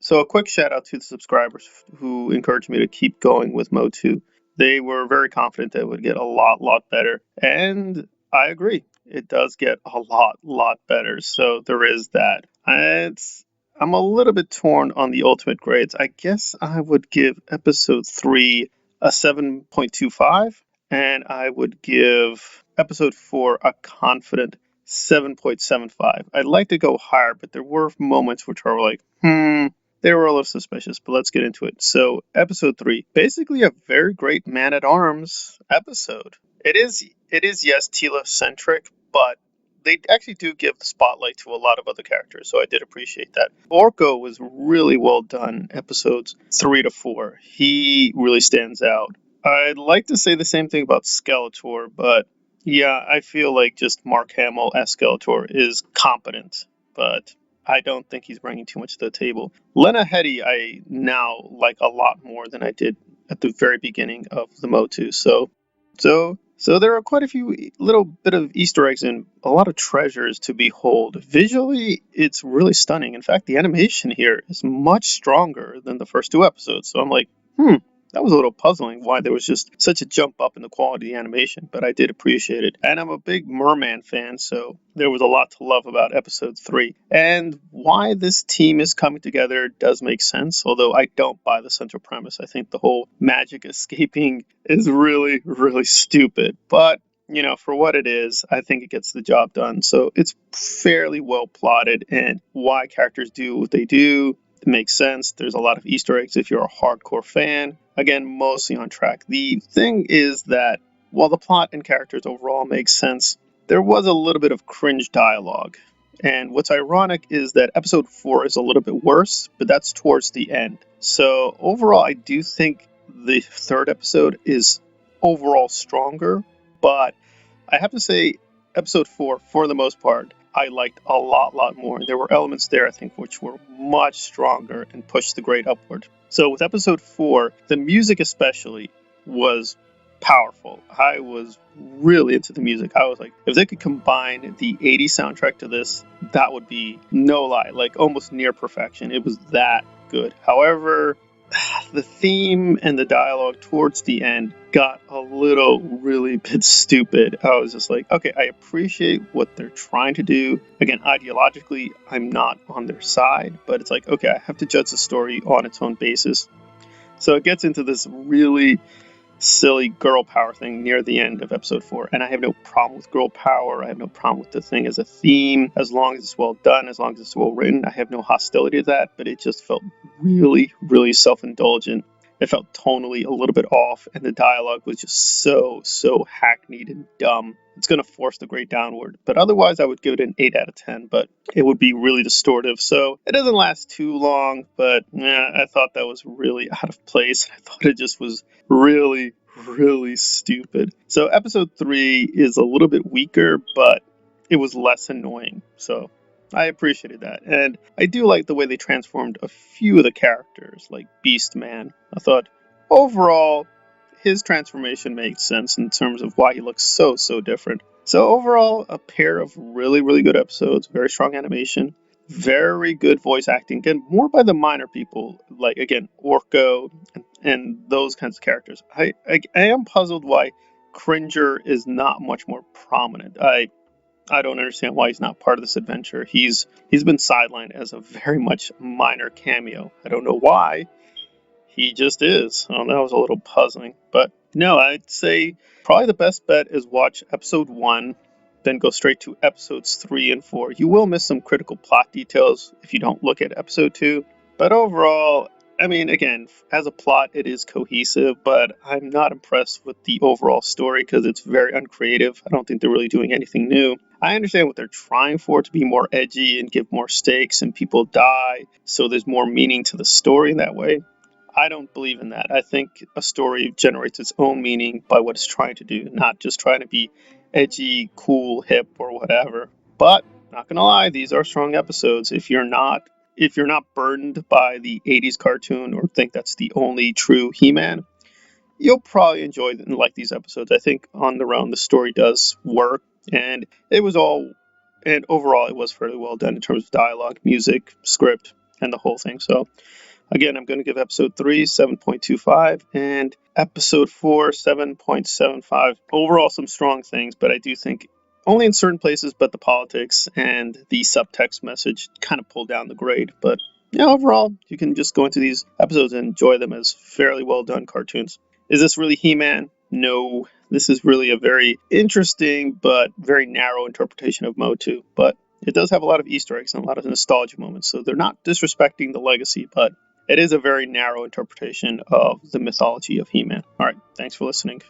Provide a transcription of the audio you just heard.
So a quick shout out to the subscribers who encouraged me to keep going with MOTU. They were very confident that it would get a lot better. And I agree. It does get a lot better. So there is that. I'm a little bit torn on the ultimate grades. I guess I would give episode 3 a 7.25, and I would give episode 4 a confident 7.75. I'd like to go higher, but there were moments which are like, they were a little suspicious, but let's get into it. So, episode 3, basically a very great Man at Arms episode. It is yes, Tila centric, but they actually do give the spotlight to a lot of other characters, so I did appreciate that. Orko was really well done, episodes 3 to 4. He really stands out. I'd like to say the same thing about Skeletor, but yeah, I feel like just Mark Hamill as Skeletor is competent, but I don't think he's bringing too much to the table. Lena Headey, I now like a lot more than I did at the very beginning of the Motu. So there are quite a few little bit of Easter eggs and a lot of treasures to behold. Visually, it's really stunning. In fact, the animation here is much stronger than the first two episodes. So I'm like, that was a little puzzling why there was just such a jump up in the quality of the animation, but I did appreciate it. And I'm a big Merman fan, so there was a lot to love about episode 3. And why this team is coming together does make sense, although I don't buy the central premise. I think the whole magic escaping is really stupid. But for what it is, I think it gets the job done. So it's fairly well plotted, and why characters do what they do, it makes sense. There's a lot of Easter eggs if you're a hardcore fan. Again, mostly on track. The thing is that while the plot and characters overall make sense, there was a little bit of cringe dialogue. And what's ironic is that episode 4 is a little bit worse, but that's towards the end. So overall, I do think the third episode is overall stronger, but I have to say, episode 4, for the most part, I liked a lot more. There were elements there, I think, which were much stronger and pushed the grade upward. So with episode 4, the music especially was powerful. I was really into the music. I was like, if they could combine the 80s soundtrack to this, that would be, no lie, like almost near perfection. It was that good. However, the theme and the dialogue towards the end got a little really bit stupid. I was just like, okay, I appreciate what they're trying to do. Again, ideologically, I'm not on their side, but it's like, okay, I have to judge the story on its own basis. So it gets into this really silly girl power thing near the end of episode 4, and I have no problem with girl power. I have no problem with the thing as a theme, as long as it's well done, as long as it's well written. I have no hostility to that, but it just felt really self-indulgent. It felt tonally a little bit off, and the dialogue was just so hackneyed and dumb. It's going to force the grade downward, but otherwise I would give it an 8 out of 10, but it would be really distortive. So it doesn't last too long, but I thought that was really out of place. I thought it just was really stupid. So episode 3 is a little bit weaker, but it was less annoying. So I appreciated that. And I do like the way they transformed a few of the characters, like Beast Man. I thought overall his transformation makes sense in terms of why he looks so different. So overall, a pair of really good episodes, very strong animation, very good voice acting, again, more by the minor people, like, again, Orko and those kinds of characters. I am puzzled why Cringer is not much more prominent. I don't understand why he's not part of this adventure. He's been sidelined as a very much minor cameo. I don't know why. He just is. Oh, that was a little puzzling. But no, I'd say probably the best bet is watch episode 1, then go straight to episodes 3 and 4. You will miss some critical plot details if you don't look at episode 2. But overall, I mean, again, as a plot, it is cohesive, but I'm not impressed with the overall story because it's very uncreative. I don't think they're really doing anything new. I understand what they're trying for, to be more edgy and give more stakes and people die, so there's more meaning to the story in that way. I don't believe in that. I think a story generates its own meaning by what it's trying to do, not just trying to be edgy, cool, hip, or whatever. But not gonna lie, these are strong episodes. If you're not burdened by the 80s cartoon or think that's the only true He-Man, you'll probably enjoy and like these episodes. I think on their own the story does work, and overall it was fairly well done in terms of dialogue, music, script. and the whole thing. So again, I'm going to give episode 3 7.25 and episode 4 7.75. Overall, some strong things, but I do think only in certain places, but the politics and the subtext message kind of pull down the grade. But yeah, overall, you can just go into these episodes and enjoy them as fairly well done cartoons. Is this really He-Man? No. This is really a very interesting but very narrow interpretation of MOTU. But it does have a lot of Easter eggs and a lot of nostalgia moments, so they're not disrespecting the legacy, but it is a very narrow interpretation of the mythology of He-Man. All right, thanks for listening.